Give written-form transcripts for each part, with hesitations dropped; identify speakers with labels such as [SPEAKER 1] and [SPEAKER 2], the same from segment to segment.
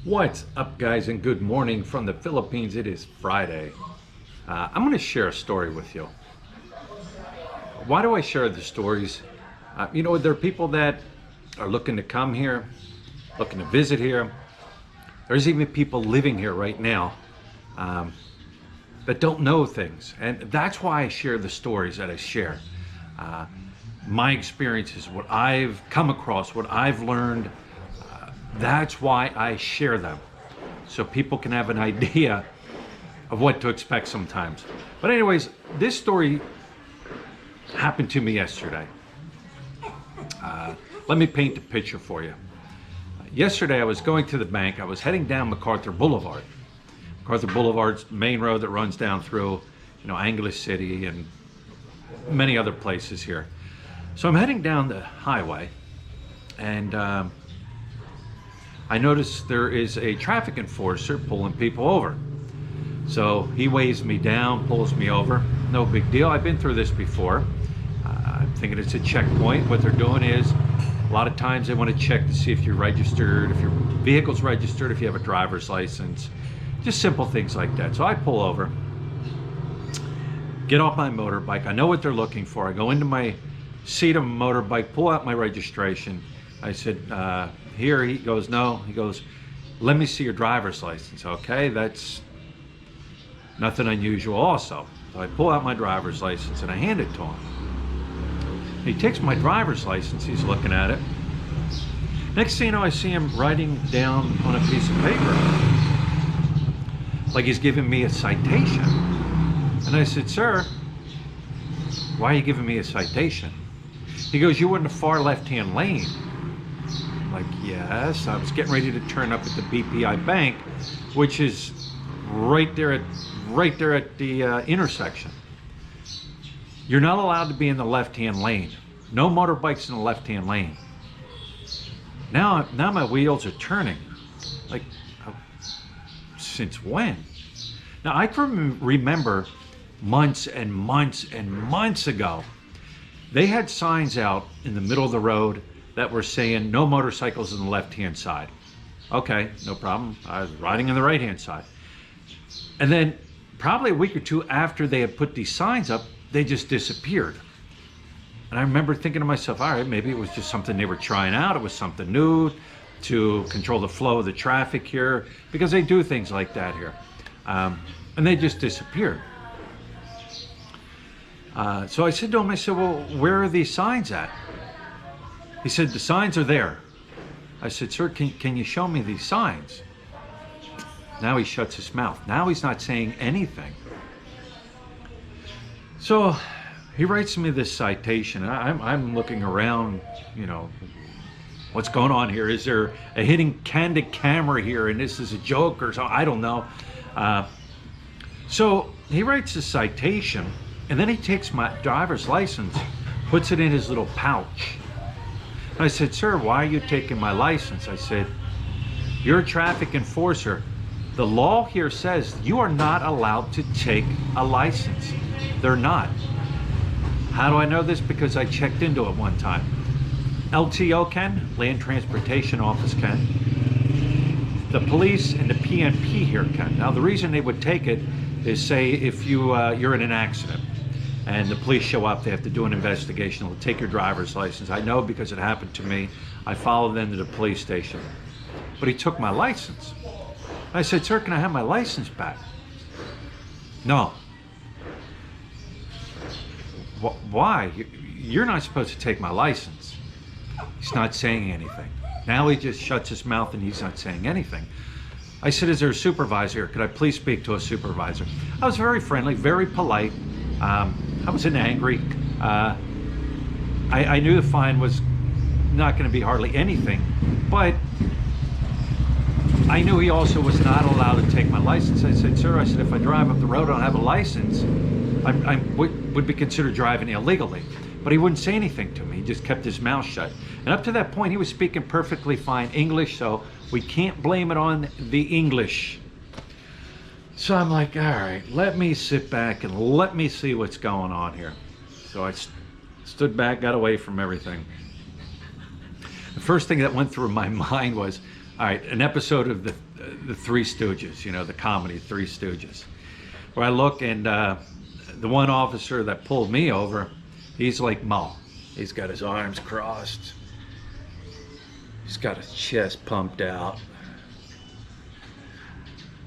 [SPEAKER 1] What's up, guys, and good morning from the Philippines. It is Friday. I'm going to share a story with you. Why do I share the stories? There are people that are looking to come here, looking to visit here. There's even people living here right now that don't know things. And that's why I share the stories that I share. My experiences, what I've come across, what I've learned. That's why I share them, so people can have an idea of what to expect sometimes. But anyways, this story happened to me yesterday. Let me paint the picture for you. Yesterday I was going to the bank. I was heading down MacArthur Boulevard. MacArthur Boulevard's the main road that runs down through, Angeles City and many other places here. So I'm heading down the highway, and I noticed there is a traffic enforcer pulling people over. So he waves me down, pulls me over. No big deal. I've been through this before. I'm thinking it's a checkpoint. What they're doing is, a lot of times they want to check to see if you're registered, if your vehicle's registered, if you have a driver's license, just simple things like that. So I pull over, get off my motorbike. I know what they're looking for. I go into my seat of a motorbike, pull out my registration. I said, here. He goes, no. He goes, let me see your driver's license. Okay, that's nothing unusual also. So I pull out my driver's license and I hand it to him. He takes my driver's license, he's looking at it. Next thing you know, I see him writing down on a piece of paper, like he's giving me a citation. And I said, sir, why are you giving me a citation? He goes, you were in the far left-hand lane. Like, yes, I was getting ready to turn up at the BPI Bank, which is right there at the intersection. You're not allowed to be in the left-hand lane. No motorbikes in the left-hand lane. Now my wheels are turning. Like, since when? Now I can remember months and months and months ago, they had signs out in the middle of the road that were saying no motorcycles on the left-hand side. Okay, no problem. I was riding on the right-hand side. And then probably a week or two after they had put these signs up, they just disappeared. And I remember thinking to myself, all right, maybe it was just something they were trying out. It was something new to control the flow of the traffic here, because they do things like that here. And they just disappeared. So I said to him, I said, well, where are these signs at? He said, the signs are there. I said, sir, can you show me these signs? Now he shuts his mouth. Now he's not saying anything. So he writes me this citation. I'm looking around, what's going on here? Is there a hidden candid camera here and this is a joke or something? I don't know. So he writes the citation, and then he takes my driver's license, puts it in his little pouch. I said, sir, why are you taking my license? I said, you're a traffic enforcer. The law here says you are not allowed to take a license. They're not. How do I know this? Because I checked into it one time. LTO can, Land Transportation Office can. The police and the PNP here can. Now the reason they would take it is, say if you're in an accident and the police show up, they have to do an investigation. They'll take your driver's license. I know because it happened to me. I followed them to the police station. But he took my license. I said, sir, can I have my license back? No. Why? You're not supposed to take my license. He's not saying anything. Now he just shuts his mouth and he's not saying anything. I said, is there a supervisor here? Could I please speak to a supervisor? I was very friendly, very polite. I wasn't angry. I knew the fine was not going to be hardly anything, but I knew he also was not allowed to take my license. I said, sir, if I drive up the road, I don't have a license, I would be considered driving illegally. But he wouldn't say anything to me. He just kept his mouth shut. And up to that point, he was speaking perfectly fine English, so we can't blame it on the English. So I'm like, all right, let me sit back and let me see what's going on here. So I stood back, got away from everything. the first thing that went through my mind was, all right, an episode of the Three Stooges, you know, the comedy Three Stooges, where I look and the one officer that pulled me over, he's like Mo. He's got his arms crossed. He's got his chest pumped out.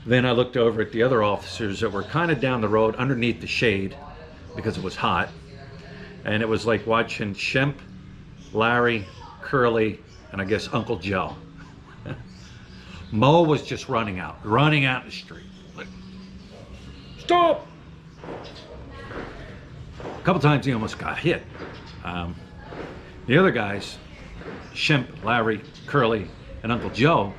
[SPEAKER 1] Then I looked over at the other officers that were kind of down the road underneath the shade because it was hot. And it was like watching Shemp, Larry, Curly, and I guess Uncle Joe. Mo was just running out in the street. Like, stop! A couple times he almost got hit. The other guys, Shemp, Larry, Curly, and Uncle Joe,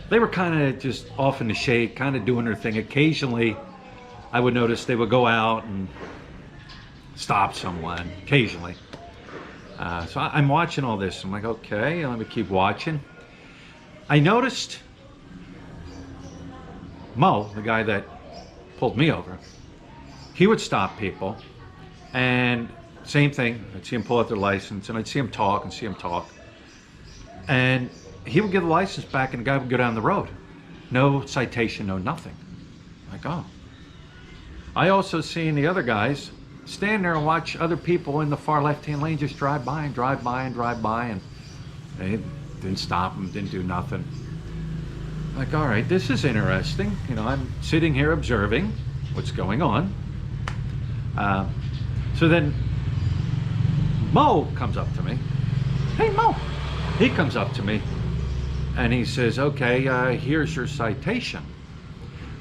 [SPEAKER 1] they were kind of just off in the shade, kind of doing their thing. Occasionally, I would notice they would go out and stop someone, occasionally. So I'm watching all this. I'm like, okay, let me keep watching. I noticed Mo, the guy that pulled me over, he would stop people, and same thing. I'd see him pull out their license, and I'd see him talk and see him talk. And he would give the license back, and the guy would go down the road. No citation, no nothing. Like, oh. I also seen the other guys stand there and watch other people in the far left-hand lane just drive by and drive by and drive by, and they didn't stop them, didn't do nothing. Like, all right, this is interesting. You know, I'm sitting here observing what's going on. So then Mo comes up to me. Hey, Mo. He comes up to me and he says, okay, here's your citation.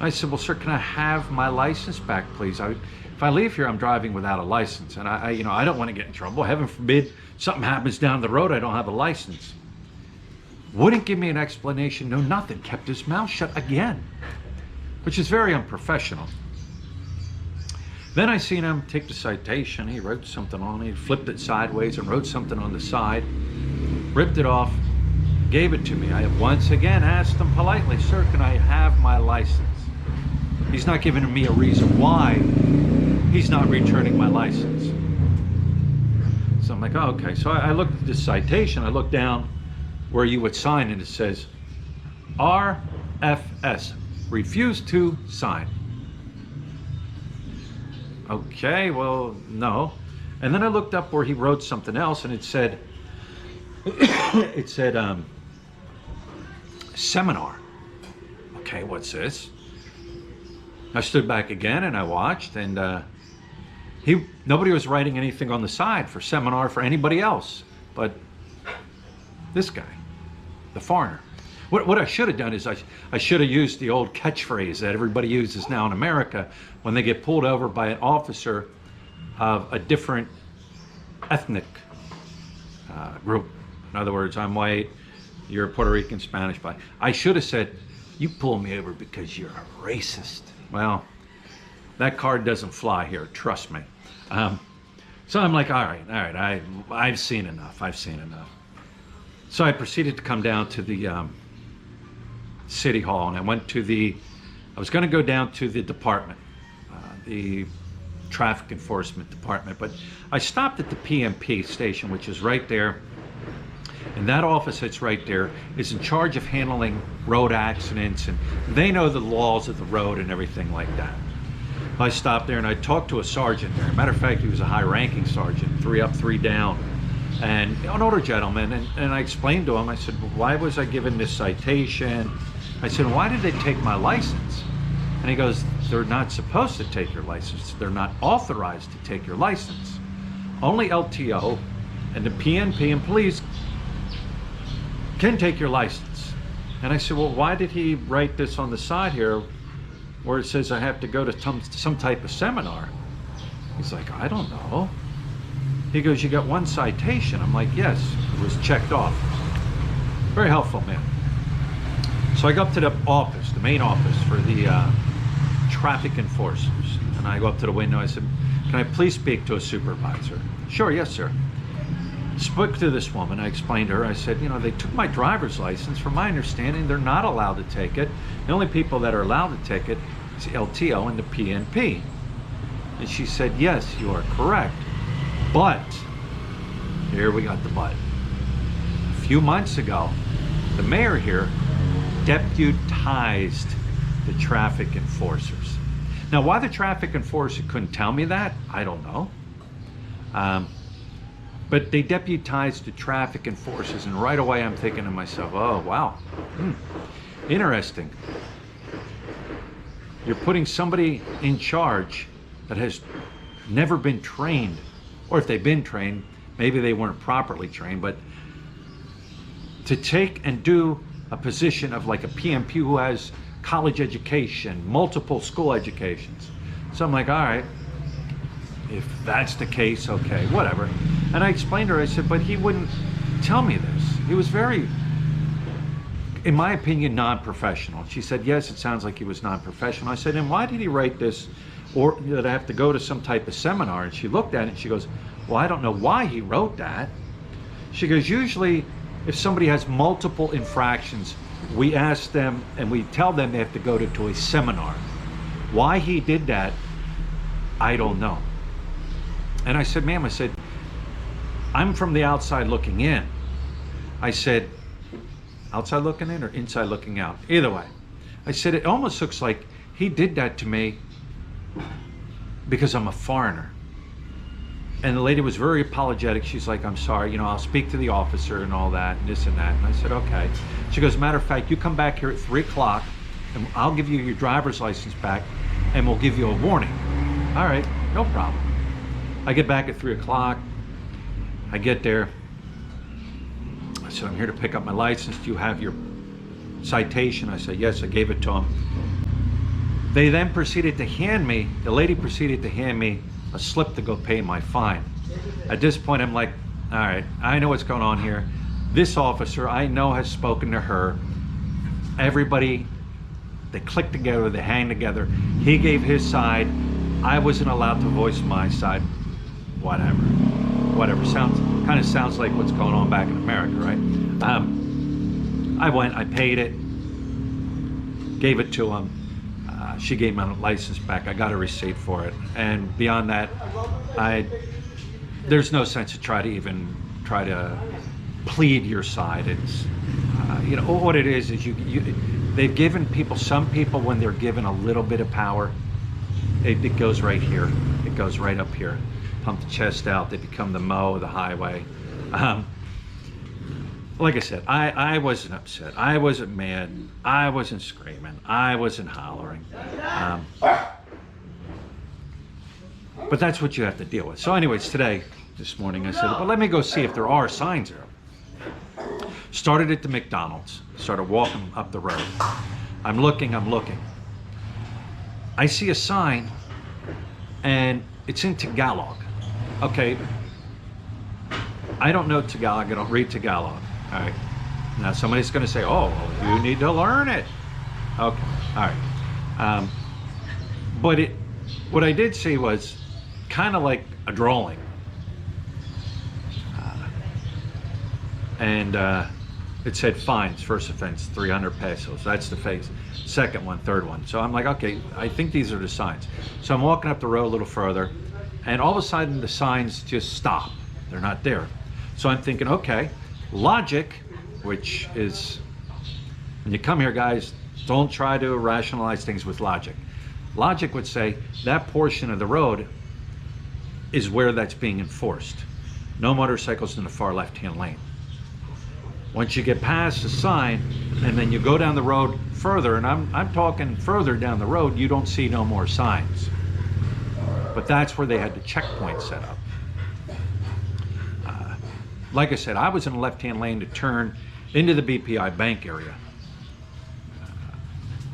[SPEAKER 1] I said, well, sir, can I have my license back, please? If I leave here, I'm driving without a license, and I don't want to get in trouble. Heaven forbid something happens down the road, I don't have a license. Wouldn't give me an explanation, no nothing. Kept his mouth shut again, which is very unprofessional. Then I seen him take the citation. He wrote something on it. He flipped it sideways and wrote something on the side, ripped it off, gave it to me. I once again asked him politely, sir, can I have my license? He's not giving me a reason why he's not returning my license. So I'm like, oh, okay. So I looked at this citation. I looked down where you would sign, and it says RFS, refuse to sign. Okay, well, no. And then I looked up where he wrote something else, and it said, seminar. Okay, what's this? I stood back again and I watched, and nobody was writing anything on the side for seminar for anybody else, but this guy, the foreigner. What I should have done is I should have used the old catchphrase that everybody uses now in America when they get pulled over by an officer of a different ethnic group. In other words, I'm white, you're Puerto Rican, Spanish, but I should have said, you pull me over because you're a racist. Well, that card doesn't fly here, trust me. So I'm like, all right, I've seen enough. So I proceeded to come down to the City Hall, and I was going to go down to the department, the Traffic Enforcement Department, but I stopped at the PMP station, which is right there. And that office that's right there is in charge of handling road accidents, and they know the laws of the road and everything like that. I stopped there and I talked to a sergeant there. Matter of fact, he was a high-ranking sergeant, 3 up, 3 down, and an older gentleman. And I explained to him, I said, well, why was I given this citation? I said, why did they take my license? And he goes, they're not supposed to take your license. They're not authorized to take your license. Only LTO and the PNP and police can take your license. And I said, well, why did he write this on the side here where it says I have to go to some type of seminar? He's like, I don't know. He goes, you got 1 citation. I'm like, yes, it was checked off. Very helpful, man. So I go up to the office, the main office for the traffic enforcers. And I go up to the window. I said, can I please speak to a supervisor? Sure, yes, sir. Spoke to this woman. I explained to her, I said, you know, they took my driver's license. From my understanding, they're not allowed to take it. The only people that are allowed to take it is LTO and the PNP. And she said, yes, you are correct. But, here we got the but. few months ago, the mayor here deputized the traffic enforcers. Now, why the traffic enforcer couldn't tell me that, I don't know. But they deputized the traffic enforcers, and right away I'm thinking to myself, oh, wow, interesting. You're putting somebody in charge that has never been trained, or if they've been trained, maybe they weren't properly trained, but to take and do a position of like a PMP who has college education, multiple school educations. So I'm like, all right, if that's the case, okay, whatever. And I explained to her, I said, but he wouldn't tell me this. He was very, in my opinion, non-professional. She said, yes, it sounds like he was non-professional. I said, and why did he write this, or that I have to go to some type of seminar? And she looked at it and she goes, well, I don't know why he wrote that. She goes, usually if somebody has multiple infractions, we ask them and we tell them they have to go to a seminar. Why he did that, I don't know. And I said, ma'am, I said, I'm from the outside looking in. I said, outside looking in or inside looking out? Either way. I said, it almost looks like he did that to me because I'm a foreigner. And the lady was very apologetic. She's like, I'm sorry, you know, I'll speak to the officer and all that, and this and that. And I said, okay. She goes, matter of fact, you come back here at 3 o'clock and I'll give you your driver's license back and we'll give you a warning. All right, no problem. I get back at 3 o'clock. I get there. I said, I'm here to pick up my license. Do you have your citation? I said, yes, I gave it to him. They then proceeded to hand me, the lady proceeded to hand me a slip to go pay my fine. At this point, I'm like, all right, I know what's going on here. This officer I know has spoken to her. Everybody, they click together, they hang together. He gave his side. I wasn't allowed to voice my side. Whatever. Kind of sounds like what's going on back in America, right? I went, I paid it, gave it to him. She gave my license back. I got a receipt for it. And beyond that, there's no sense to try to plead your side. It's, you know, what it is they've given people, some people, when they're given a little bit of power, it goes right here. It goes right up here. Pump the chest out. They become the Mo of the highway. Like I said, I wasn't upset. I wasn't mad. I wasn't screaming. I wasn't hollering. But that's what you have to deal with. So anyways, this morning, I said, well, let me go see if there are signs there. Started at the McDonald's. Started walking up the road. I'm looking. I see a sign, and it's in Tagalog. Okay. I don't know Tagalog. I don't read Tagalog. All right. Now somebody's going to say, oh, well, you need to learn it. Okay. All right. But what I did see was kind of like a drawing. And it said fines, first offense, 300 pesos. That's the face. Second one, third one. So I'm like, okay, I think these are the signs. So I'm walking up the road a little further, and all of a sudden the signs just stop. They're not there. So I'm thinking, okay, logic, which is, when you come here, guys, don't try to rationalize things with logic. Logic would say that portion of the road is where that's being enforced. No motorcycles in the far left-hand lane. Once you get past the sign and then you go down the road further, and I'm talking further down the road, you don't see no more signs. But that's where they had the checkpoint set up. Like I said, I was in the left-hand lane to turn into the BPI bank area.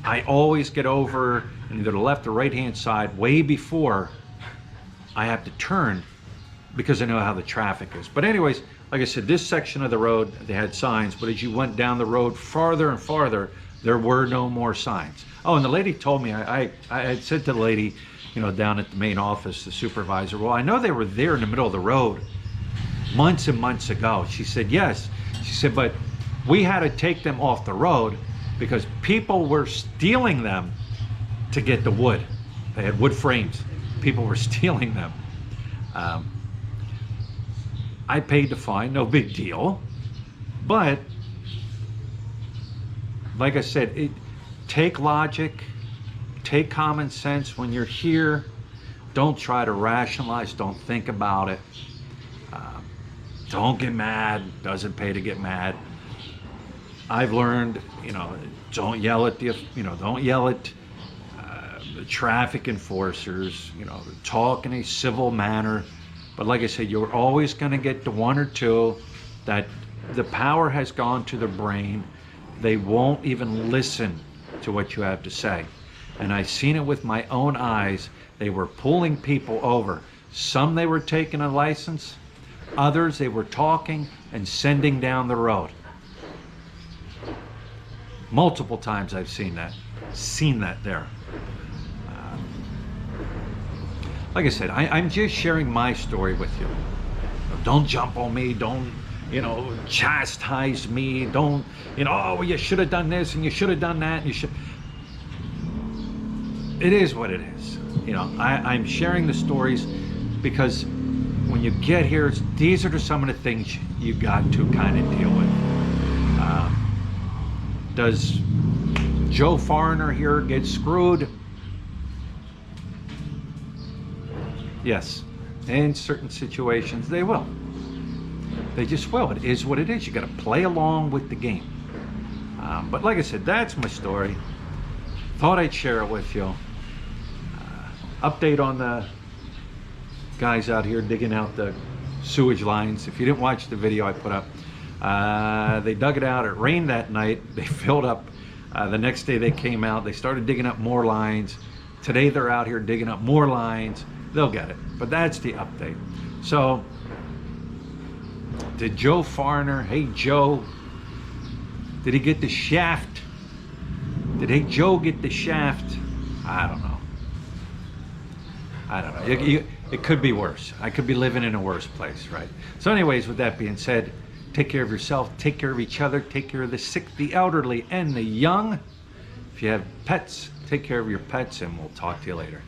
[SPEAKER 1] I always get over in either the left or right-hand side way before I have to turn, because I know how the traffic is. But anyways, like I said, this section of the road, they had signs, but as you went down the road farther and farther, there were no more signs. Oh, and the lady told me, I had said to the lady, you know, down at the main office, the supervisor, well, I know they were there in the middle of the road months and months ago. She said, yes. She said, but we had to take them off the road because people were stealing them to get the wood. They had wood frames. People were stealing them. I paid the fine, no big deal. But like I said, take logic, take common sense when you're here. Don't try to rationalize. Don't think about it. Don't get mad. Doesn't pay to get mad. I've learned, don't yell at the traffic enforcers. Talk in a civil manner. But like I said, you're always going to get the one or two that the power has gone to the brain. They won't even listen to what you have to say. And I've seen it with my own eyes. They were pulling people over. Some they were taking a license. Others they were talking and sending down the road. Multiple times I've seen that there. Like I said, I'm just sharing my story with you. Don't jump on me. Don't, chastise me. Don't, oh, you should have done this and you should have done that. And you should. It is what it is. I'm sharing the stories because when you get here, these are some of the things you got to kind of deal with. Does Joe Foreigner here get screwed? Yes. In certain situations, they will. They just will. It is what it is. You got to play along with the game. But like I said, that's my story. Thought I'd share it with you. Update on the guys out here digging out the sewage lines. If you didn't watch the video I put up, they dug it out. It rained that night. They filled up. The next day they came out. They started digging up more lines. Today they're out here digging up more lines. They'll get it. But that's the update. So, did Joe Foreigner, hey Joe, did he get the shaft? Did hey Joe get the shaft? I don't know. It could be worse. I could be living in a worse place, right? So anyways, with that being said, take care of yourself, take care of each other, take care of the sick, the elderly, and the young. If you have pets, take care of your pets, and we'll talk to you later.